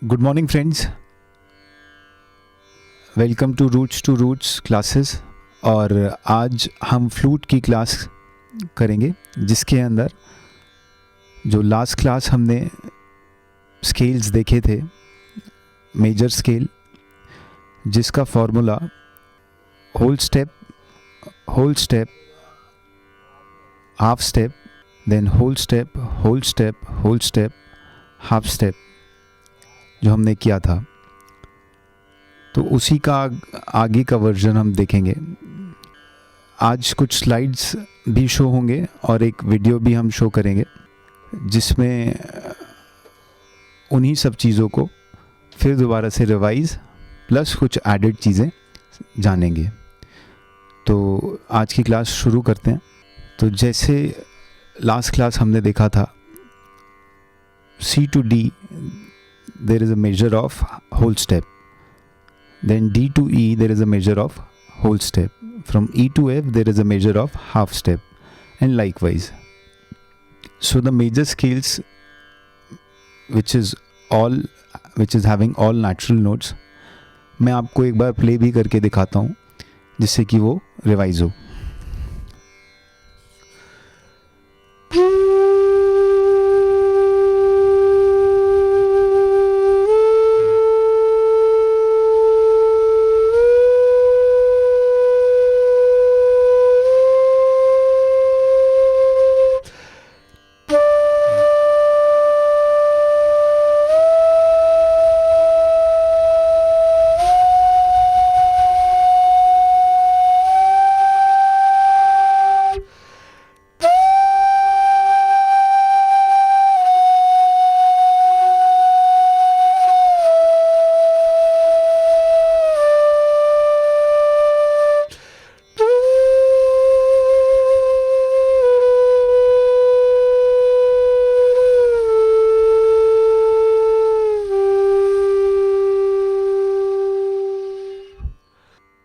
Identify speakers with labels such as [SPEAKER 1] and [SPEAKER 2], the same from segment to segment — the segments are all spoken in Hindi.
[SPEAKER 1] Good morning friends, welcome to Roots Classes. और आज हम फ्लूट की क्लास करेंगे, जिसके अंदर जो लास्ट क्लास हमने स्केल्स देखे थे, मेजर स्केल, जिसका formula whole step, half step, then whole step, half step जो हमने किया था, तो उसी का आगे का वर्जन हम देखेंगे। आज कुछ स्लाइड्स भी शो होंगे और एक वीडियो भी हम शो करेंगे, जिसमें उन्हीं सब चीज़ों को फिर दोबारा से रिवाइज प्लस कुछ एडेड चीज़ें जानेंगे। तो आज की क्लास शुरू करते हैं। तो जैसे लास्ट क्लास हमने देखा था, C to D there is a measure of whole step, then D to E there is a measure of whole step, from E to F there is a measure of half step, and likewise. So the major scales which is having all natural notes, मैं आपको एक बार प्ले भी करके दिखाता हूँ जिससे कि वो रिवाइज हो।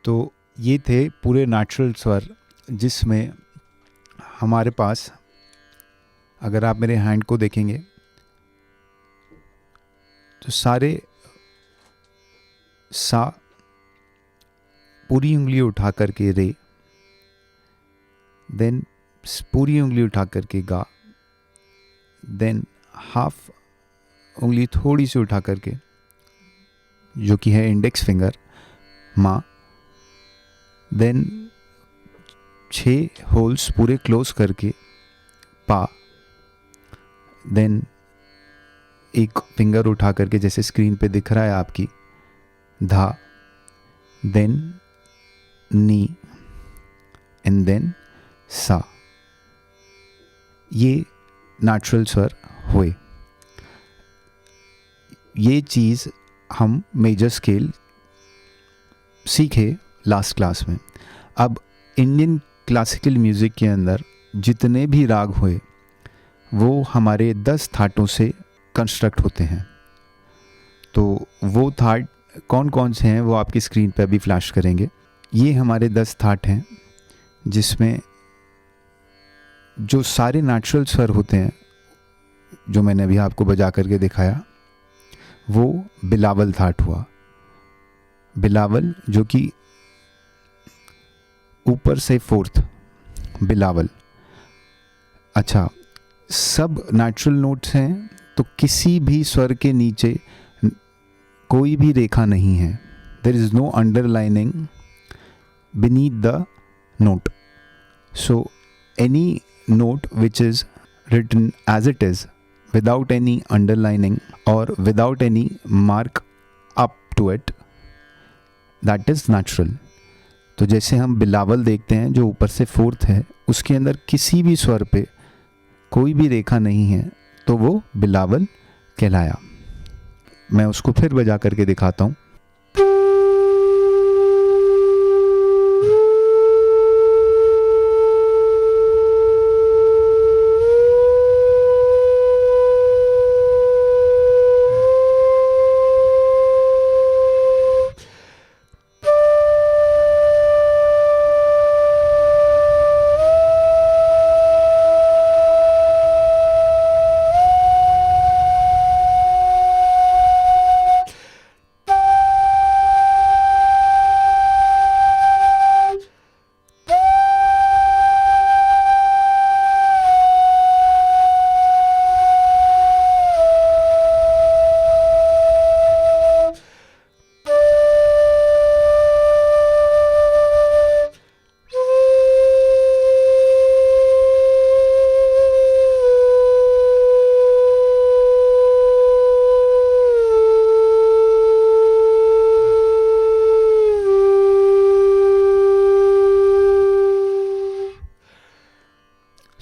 [SPEAKER 1] तो ये थे पूरे नेचुरल स्वर, जिसमें हमारे पास, अगर आप मेरे हैंड को देखेंगे तो सारे सा, पूरी उंगली उठा करके रे, देन पूरी उंगली उठा करके गा, देन हाफ उंगली थोड़ी सी उठा करके, जो कि है इंडेक्स फिंगर, मा, देन 6 होल्स पूरे क्लोज करके पा, देन एक फिंगर उठा करके जैसे स्क्रीन पे दिख रहा है आपकी, धा, देन नी, एंड देन सा। ये नेचुरल स्वर हुए। ये चीज़ हम मेजर स्केल सीखे लास्ट क्लास में। अब इंडियन क्लासिकल म्यूज़िक के अंदर जितने भी राग हुए वो हमारे 10 थाटों से कंस्ट्रक्ट होते हैं। तो वो थाट कौन कौन से हैं वो आपकी स्क्रीन पे अभी फ्लैश करेंगे। ये हमारे 10 थाट हैं, जिसमें जो सारे नेचुरल स्वर होते हैं, जो मैंने अभी आपको बजा करके दिखाया, वो बिलावल थाट हुआ। बिलावल जो कि ऊपर से फोर्थ बिलावल। अच्छा, सब नेचुरल नोट्स हैं, तो किसी भी स्वर के नीचे कोई भी रेखा नहीं है। There is no underlining beneath the note. So any note which is written as it is, without any underlining or without any mark up to it, that is natural. तो जैसे हम बिलावल देखते हैं जो ऊपर से फोर्थ है, उसके अंदर किसी भी स्वर पे कोई भी रेखा नहीं है, तो वो बिलावल कहलाया। मैं उसको फिर बजा करके दिखाता हूँ।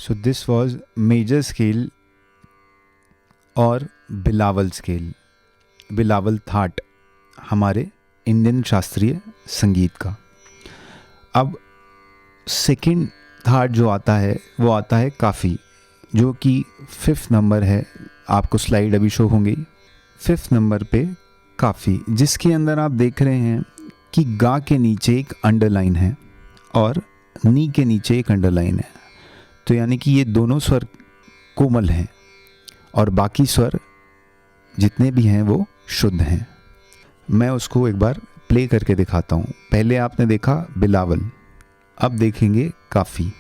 [SPEAKER 1] So this was major scale और बिलावल स्केल, बिलावल थाट हमारे इंडियन शास्त्रीय संगीत का। अब सेकंड थाट जो आता है वो आता है काफ़ी, जो कि 5th नंबर है। आपको स्लाइड अभी शो होंगी। 5th नंबर पे काफ़ी, जिसके अंदर आप देख रहे हैं कि गा के नीचे एक अंडरलाइन है और नी के नीचे एक अंडरलाइन है। तो यानी कि ये दोनों स्वर कोमल हैं और बाकी स्वर जितने भी हैं वो शुद्ध हैं। मैं उसको एक बार प्ले करके दिखाता हूँ। पहले आपने देखा बिलावल, अब देखेंगे काफ़ी।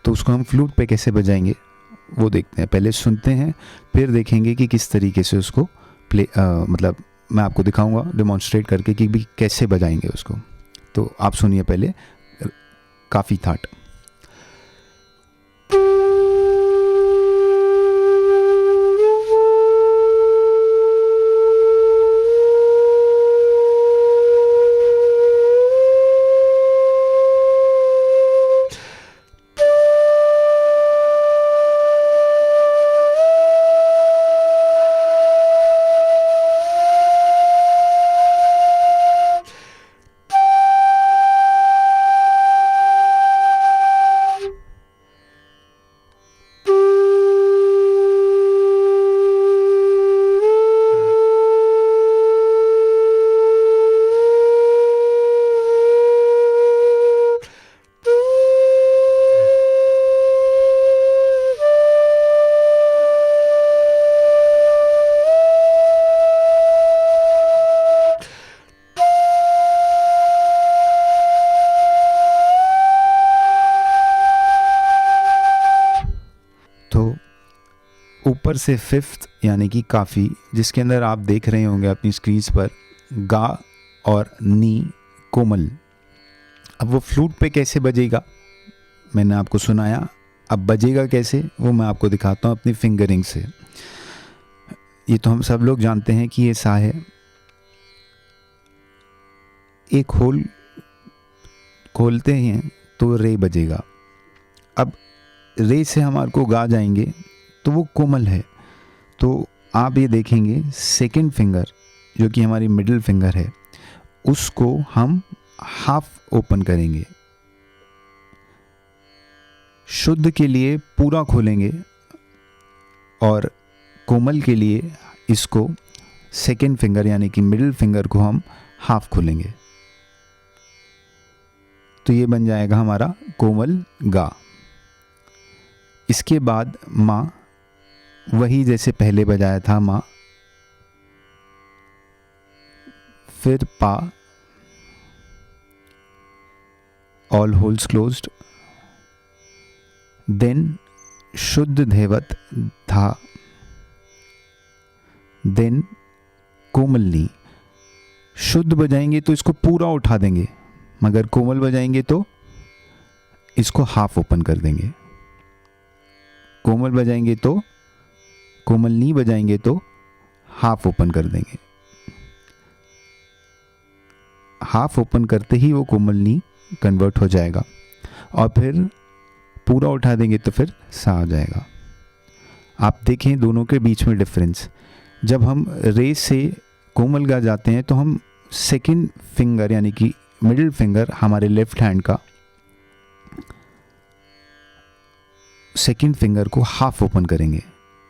[SPEAKER 1] तो उसको हम फ्लूट पे कैसे बजाएंगे वो देखते हैं। पहले सुनते हैं, फिर देखेंगे कि किस तरीके से उसको प्ले मतलब मैं आपको दिखाऊंगा डेमोन्स्ट्रेट करके कि भी कैसे बजाएंगे उसको। तो आप सुनिए पहले काफ़ी थाट। ऊपर से 5th यानी कि काफ़ी, जिसके अंदर आप देख रहे होंगे अपनी स्क्रीन पर गा और नी कोमल। अब वो फ्लूट पे कैसे बजेगा मैंने आपको सुनाया, अब बजेगा कैसे वो मैं आपको दिखाता हूँ अपनी फिंगरिंग से। ये तो हम सब लोग जानते हैं कि ये सा है, एक होल खोलते हैं तो रे बजेगा। अब रे से हमारे को गा जाएंगे तो वो कोमल है। तो आप ये देखेंगे सेकंड फिंगर जो कि हमारी मिडिल फिंगर है उसको हम हाफ ओपन करेंगे, शुद्ध के लिए पूरा खोलेंगे और कोमल के लिए इसको सेकंड फिंगर यानी कि मिडिल फिंगर को हम हाफ खोलेंगे। तो ये बन जाएगा हमारा कोमल गा। इसके बाद माँ, वही जैसे पहले बजाया था माँ, फिर पा, ऑल होल्स क्लोज्ड, देन शुद्ध धैवत धा, देन कोमल नी। शुद्ध बजाएंगे तो इसको पूरा उठा देंगे, मगर कोमल बजाएंगे तो इसको हाफ ओपन कर देंगे। कोमल बजाएंगे तो, कोमल नी बजाएंगे तो हाफ ओपन कर देंगे। हाफ ओपन करते ही वो कोमल नी कन्वर्ट हो जाएगा और फिर पूरा उठा देंगे तो फिर सा आ जाएगा। आप देखें दोनों के बीच में डिफरेंस। जब हम रे से कोमल गा जाते हैं तो हम सेकंड फिंगर यानी कि मिडिल फिंगर हमारे लेफ्ट हैंड का सेकंड फिंगर को हाफ ओपन करेंगे।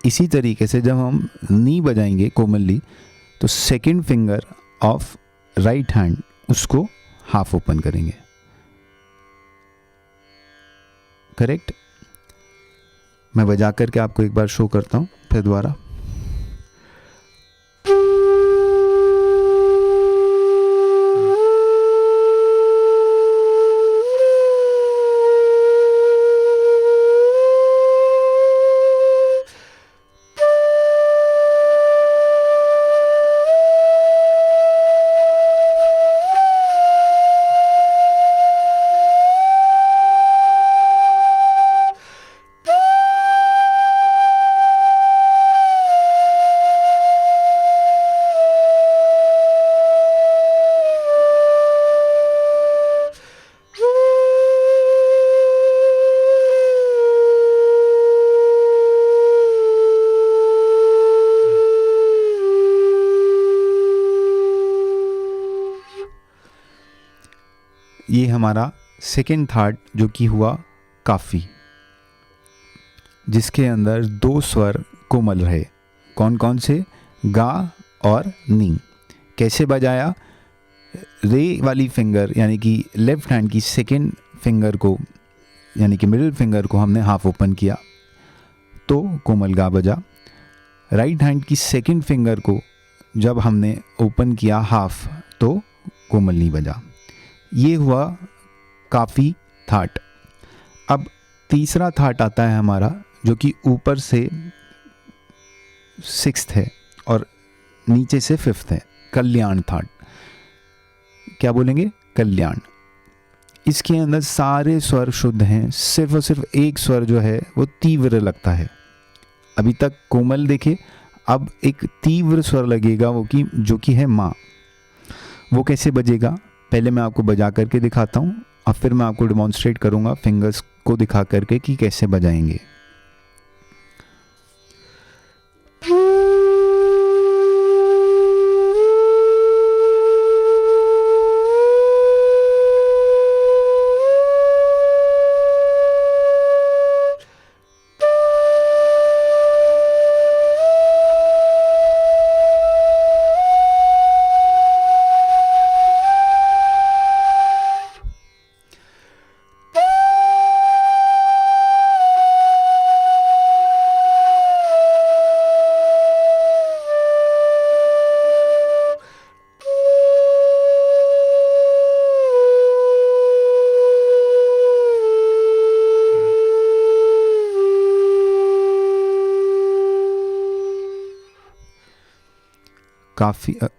[SPEAKER 1] इसी तरीके से जब हम नी बजाएंगे कोमली तो second finger of right hand उसको हाफ ओपन करेंगे। करेक्ट? मैं बजा करके आपको एक बार शो करता हूँ फिर दोबारा। ये हमारा सेकेंड थाट जो कि हुआ काफ़ी, जिसके अंदर 2 स्वर कोमल रहे। कौन कौन से? गा और नी। कैसे बजाया? रे वाली फिंगर यानी कि लेफ्ट हैंड की सेकेंड फिंगर को यानी कि मिडिल फिंगर को हमने हाफ ओपन किया तो कोमल गा बजा। राइट हैंड की सेकेंड फिंगर को जब हमने ओपन किया हाफ तो कोमल नी बजा। ये हुआ काफ़ी थाट। अब तीसरा थाट आता है हमारा जो कि ऊपर से 6th है और नीचे से 5th है, कल्याण थाट। क्या बोलेंगे? कल्याण। इसके अंदर सारे स्वर शुद्ध हैं, सिर्फ और सिर्फ एक स्वर जो है वो तीव्र लगता है। अभी तक कोमल देखे, अब एक तीव्र स्वर लगेगा वो कि जो कि है माँ। वो कैसे बजेगा? पहले मैं आपको बजा करके दिखाता हूँ और फिर मैं आपको डिमॉन्स्ट्रेट करूँगा फिंगर्स को दिखा करके कि कैसे बजाएंगे।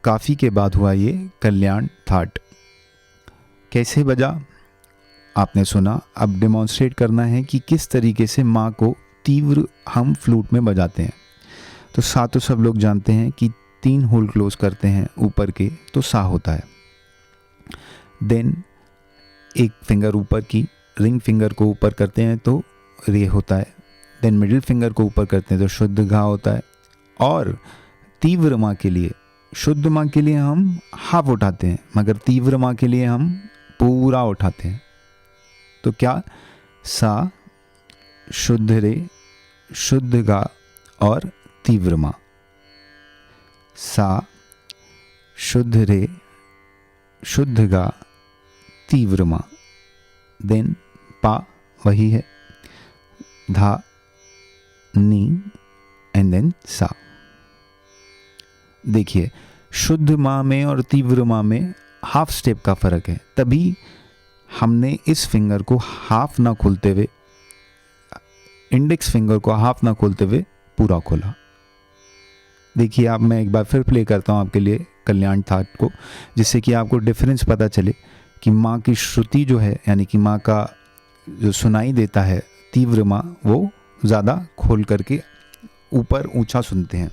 [SPEAKER 1] काफ़ी के बाद हुआ ये कल्याण थाट। कैसे बजा आपने सुना, अब डिमॉन्स्ट्रेट करना है कि किस तरीके से माँ को तीव्र हम फ्लूट में बजाते हैं। तो सा तो सब लोग जानते हैं कि 3 होल क्लोज करते हैं ऊपर के तो सा होता है। देन एक फिंगर ऊपर की रिंग फिंगर को ऊपर करते हैं तो रे होता है। देन मिडिल फिंगर को ऊपर करते हैं तो शुद्ध गा होता है। और तीव्र माँ के लिए, शुद्ध माँ के लिए हम हाफ उठाते हैं, मगर तीव्र माँ के लिए हम पूरा उठाते हैं। तो क्या? सा, शुद्ध रे, शुद्ध गा और तीव्र माँ। सा, शुद्ध रे, शुद्ध गा, तीव्र माँ। देन पा वही है, धा, नी एंड देन सा। देखिए, शुद्ध माँ में और तीव्र माँ में हाफ स्टेप का फ़र्क है, तभी हमने इस फिंगर को हाफ ना खोलते हुए, इंडेक्स फिंगर को हाफ ना खोलते हुए पूरा खोला। देखिए, आप मैं एक बार फिर प्ले करता हूँ आपके लिए कल्याण थाट को, जिससे कि आपको डिफरेंस पता चले कि माँ की श्रुति जो है यानी कि माँ का जो सुनाई देता है तीव्र माँ, वो ज़्यादा खोल करके ऊपर ऊंचा सुनते हैं।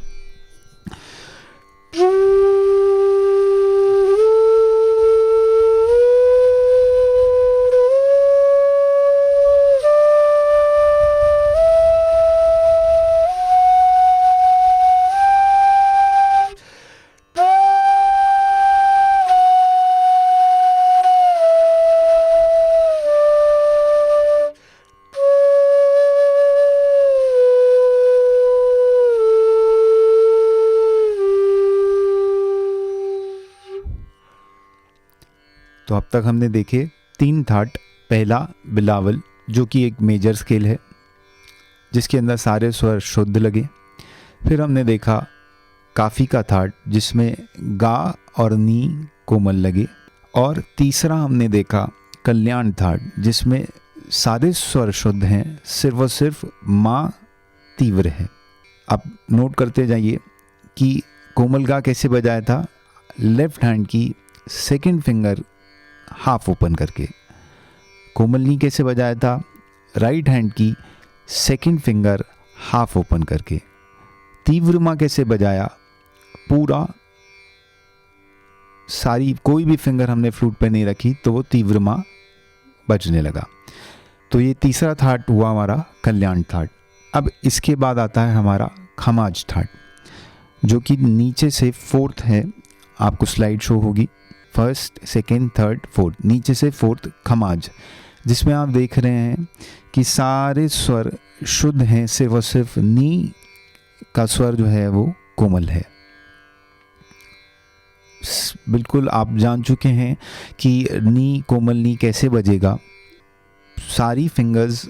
[SPEAKER 1] तो अब तक हमने देखे 3 थाट। पहला बिलावल जो कि एक मेजर स्केल है जिसके अंदर सारे स्वर शुद्ध लगे। फिर हमने देखा काफ़ी का थाट जिसमें गा और नी कोमल लगे। और तीसरा हमने देखा कल्याण थाट जिसमें सारे स्वर शुद्ध हैं, सिर्फ और सिर्फ माँ तीव्र है। अब नोट करते जाइए कि कोमल गा कैसे बजाया था। लेफ्ट हैंड की सेकंड फिंगर हाफ ओपन करके। कोमल नी कैसे बजाया था। राइट हैंड की सेकंड फिंगर हाफ ओपन करके। तीव्र माँ कैसे बजाया, पूरा सारी कोई भी फिंगर हमने फ्लूट पे नहीं रखी तो वो तीव्र माँ बजने लगा। तो ये तीसरा थाट हुआ हमारा कल्याण थाट। अब इसके बाद आता है हमारा खमाज थाट जो कि नीचे से 4th है, आपको स्लाइड शो होगी। फर्स्ट, सेकेंड, थर्ड, फोर्थ, नीचे से फोर्थ खमाज, जिसमें आप देख रहे हैं कि सारे स्वर शुद्ध हैं, सिर्फ और सिर्फ नी का स्वर जो है वो कोमल है। बिल्कुल आप जान चुके हैं कि नी, कोमल नी कैसे बजेगा। सारी फिंगर्स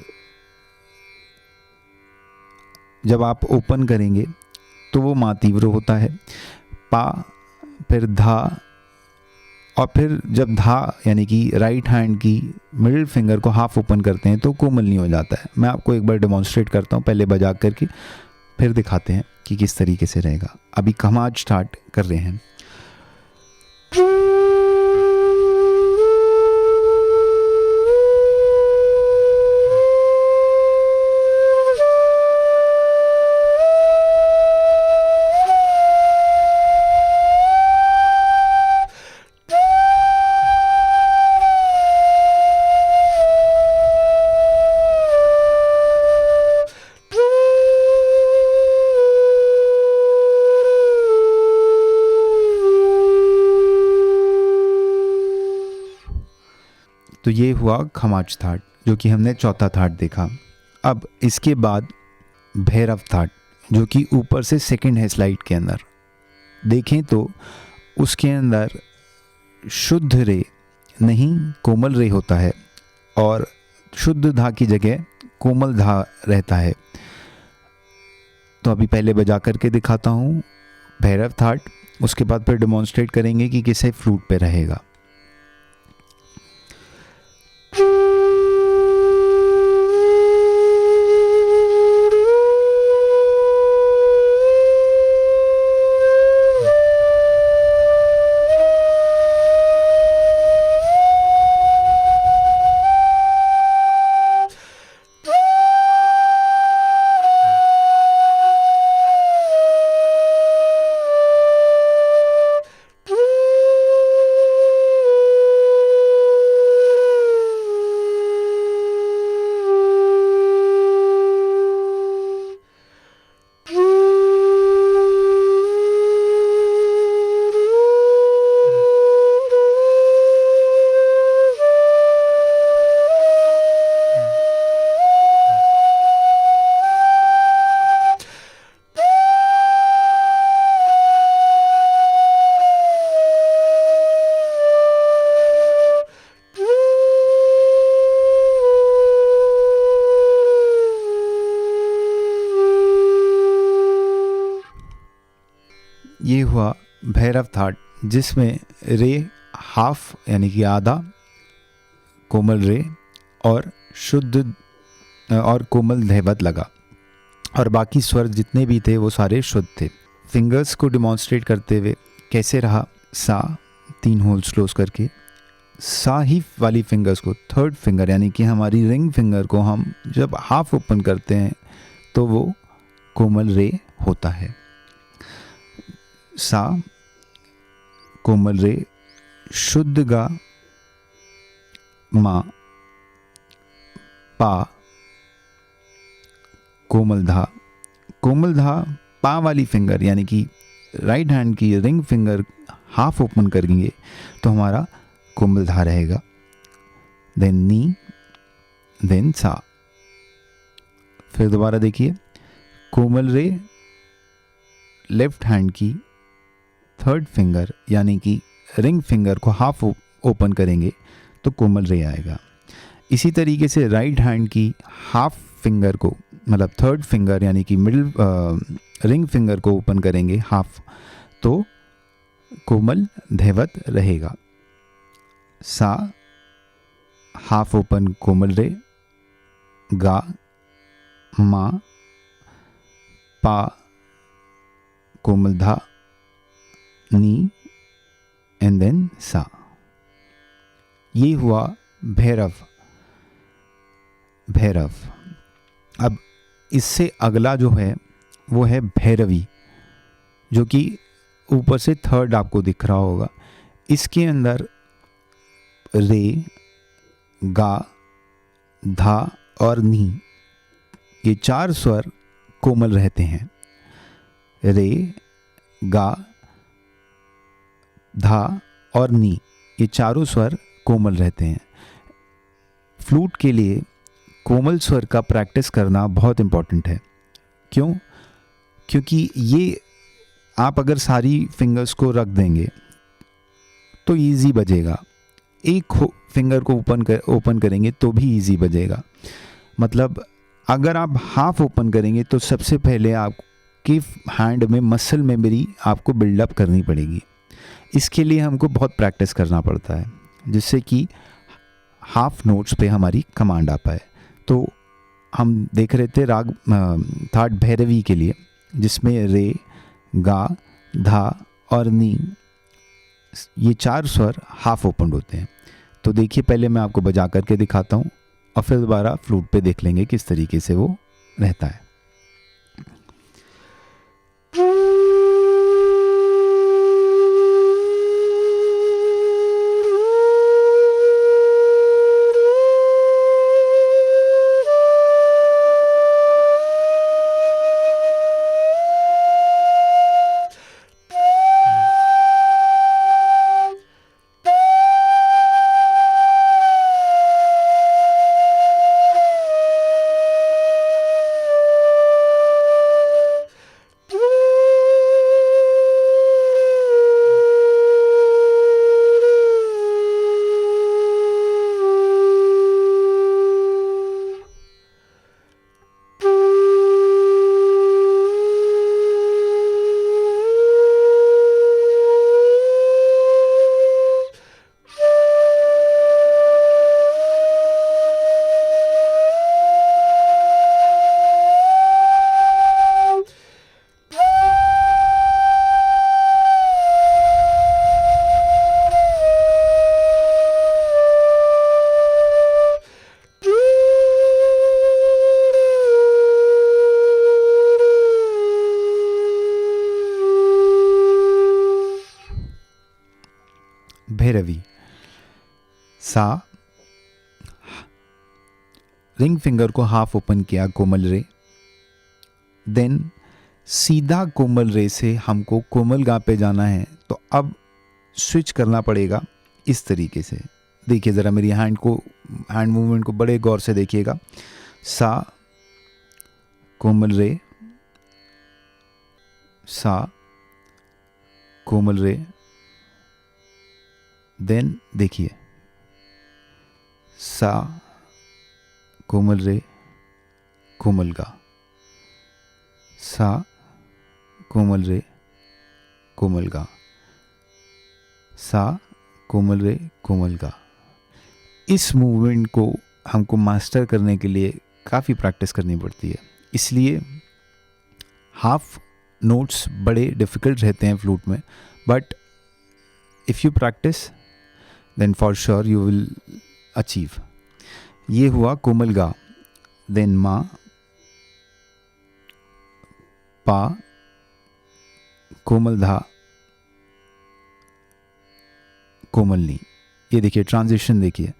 [SPEAKER 1] जब आप ओपन करेंगे तो वो मा तीव्र होता है, पा, फिर धा, और फिर जब धा यानी कि राइट हैंड की मिडिल फिंगर को हाफ ओपन करते हैं तो कोमल नहीं हो जाता है। मैं आपको एक बार डेमोन्स्ट्रेट करता हूँ पहले बजा करके, फिर दिखाते हैं कि किस तरीके से रहेगा। अभी खमाज स्टार्ट कर रहे हैं। तो ये हुआ खमाज थाट, जो कि हमने चौथा थाट देखा। अब इसके बाद भैरव थाट, जो कि ऊपर से सेकंड है स्लाइड के अंदर। देखें तो उसके अंदर शुद्ध रे नहीं कोमल रे होता है, और शुद्ध धा की जगह कोमल धा रहता है। तो अभी पहले बजा करके दिखाता हूँ भैरव थाट, उसके बाद फिर डेमोन्स्ट्रेट करेंगे कि किसे फ्लूट पे रहेगा। ये हुआ भैरव थाट, जिसमें रे हाफ यानी कि आधा कोमल रे और शुद्ध और कोमल धैवत लगा, और बाकी स्वर जितने भी थे वो सारे शुद्ध थे। फिंगर्स को डिमॉन्स्ट्रेट करते हुए कैसे रहा। सा 3 होल्स क्लोज करके, सा ही वाली फिंगर्स को, थर्ड फिंगर यानी कि हमारी रिंग फिंगर को हम जब हाफ ओपन करते हैं तो वो कोमल रे होता है। सा कोमल रे, शुद्ध गा, मा, पा, कोमल धा। कोमल धा पा वाली फिंगर यानी कि राइट हैंड की रिंग फिंगर हाफ ओपन करेंगे तो हमारा कोमल धा रहेगा। देन नी, देन सा। फिर दोबारा देखिए, कोमल रे लेफ्ट हैंड की थर्ड फिंगर यानी कि रिंग फिंगर को हाफ ओपन करेंगे तो कोमल रे आएगा। इसी तरीके से राइट हैंड की हाफ फिंगर को, मतलब थर्ड फिंगर यानी कि मिडिल रिंग फिंगर को ओपन करेंगे हाफ, तो कोमल धैवत रहेगा। सा हाफ ओपन कोमल रे, गा, मा, पा कोमल धा, नी, एंड देन सा। ये हुआ भैरव। भैरव। अब इससे अगला जो है वो है भैरवी, जो कि ऊपर से थर्ड आपको दिख रहा होगा। इसके अंदर रे, गा, धा और नी, ये 4 स्वर कोमल रहते हैं। रे, गा, धा और नी, ये चारों स्वर कोमल रहते हैं। फ्लूट के लिए कोमल स्वर का प्रैक्टिस करना बहुत इम्पॉर्टेंट है। क्यों? क्योंकि ये आप अगर सारी फिंगर्स को रख देंगे तो इजी बजेगा। एक फिंगर को ओपन करेंगे तो भी इजी बजेगा। मतलब अगर आप हाफ ओपन करेंगे तो सबसे पहले आपके हैंड में मसल मेमोरी आपको बिल्डअप करनी पड़ेगी। इसके लिए हमको बहुत प्रैक्टिस करना पड़ता है, जिससे कि हाफ नोट्स पे हमारी कमांड आ पाए। तो हम देख रहे थे राग थाट भैरवी के लिए, जिसमें रे, गा, धा और नी, ये चार स्वर हाफ ओपन होते हैं। तो देखिए, पहले मैं आपको बजा करके दिखाता हूँ और फिर दोबारा फ्लूट पे देख लेंगे किस तरीके से वो रहता है। भैरवी। सा, रिंग फिंगर को हाफ ओपन किया, कोमल रे, देन सीधा कोमल रे से हमको कोमल गा पे जाना है। तो अब स्विच करना पड़ेगा इस तरीके से। देखिए ज़रा मेरी हैंड मूवमेंट को बड़े गौर से देखिएगा। सा, कोमल रे, सा, कोमल रे, देन देखिए सा, कोमल रे, कोमल गा, सा, कोमल रे, कोमल गा, सा, कोमल रे, कोमल गा। इस मूवमेंट को हमको मास्टर करने के लिए काफ़ी प्रैक्टिस करनी पड़ती है। इसलिए हाफ नोट्स बड़े डिफ़िकल्ट रहते हैं फ्लूट में, but if you practice then for sure you will achieve. ये हुआ कोमल गा, देन मा, पा, कोमल धा, कोमल नी। ये देखिए ट्रांजिशन देखिए,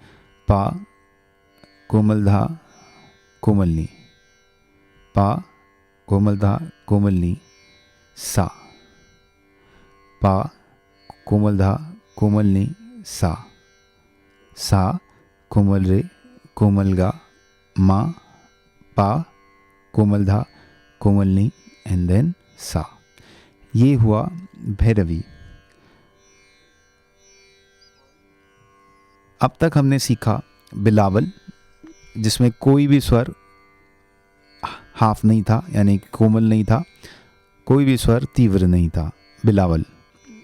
[SPEAKER 1] पा, कोमल धा, कोमल नी, पा, कोमल धा, कोमल नी, सा, पा, कोमल धा, कोमल नी, सा, सा, कोमल रे, कोमल गा, मा, पा, कोमल धा, कोमल नी, एंड देन सा। ये हुआ भैरवी। अब तक हमने सीखा बिलावल, जिसमें कोई भी स्वर हाफ नहीं था, यानी कोमल नहीं था, कोई भी स्वर तीव्र नहीं था, बिलावल।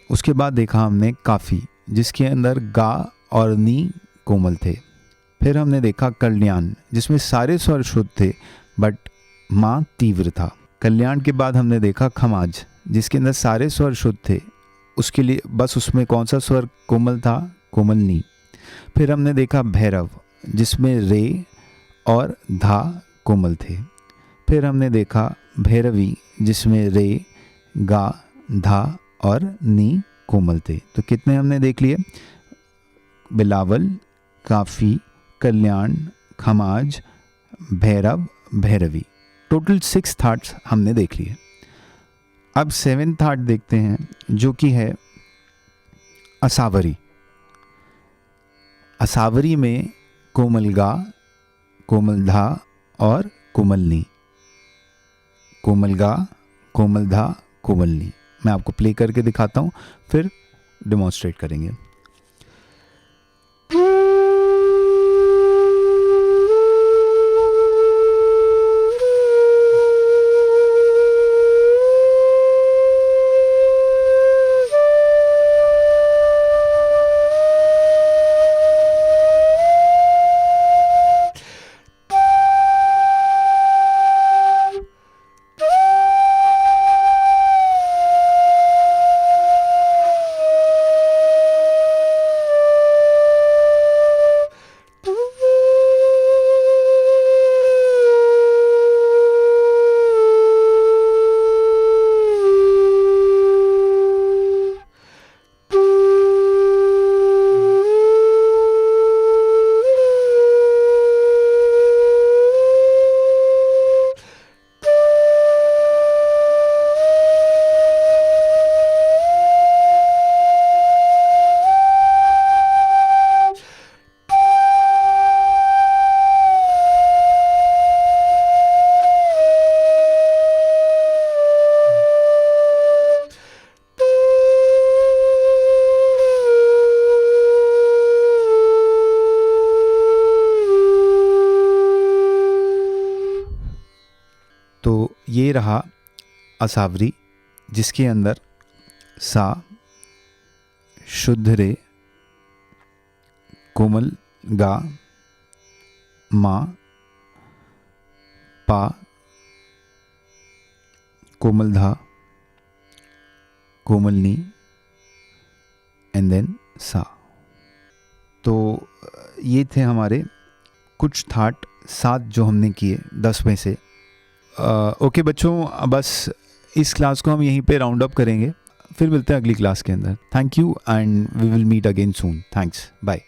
[SPEAKER 1] उसके बाद देखा हमने काफ़ी, जिसके अंदर गा और नी कोमल थे। फिर हमने देखा कल्याण, जिसमें सारे स्वर शुद्ध थे बट माँ तीव्र था। कल्याण के बाद हमने देखा खमाज, जिसके अंदर सारे स्वर शुद्ध थे, उसके लिए बस उसमें कौन सा स्वर कोमल था, कोमल नी। फिर हमने देखा भैरव, जिसमें रे और धा कोमल थे। फिर हमने देखा भैरवी, जिसमें रे, गा, धा और नी कोमल थे। तो कितने हमने देख लिए? बिलावल, काफ़ी, कल्याण, खमाज, भैरव, भैरवी। टोटल 6 थाट्स हमने देख लिए। अब 7th थाट देखते हैं, जो कि है असावरी। असावरी में कोमल गा, कोमल धा और कोमलनी। कोमल गा, कोमल धा, कोमलनी। मैं आपको प्ले करके दिखाता हूँ, फिर डेमोन्स्ट्रेट करेंगे। तो ये रहा असावरी, जिसके अंदर सा, शुद्ध रे, कोमल गा, मा, पा, कोमल धा, कोमलनी एंड देन सा। तो ये थे हमारे कुछ थाट 7 जो हमने किए 10 में से। ओके बच्चों, बस इस क्लास को हम यहीं पे राउंड अप करेंगे, फिर मिलते हैं अगली क्लास के अंदर। Thank you and we will meet again soon. Thanks, bye.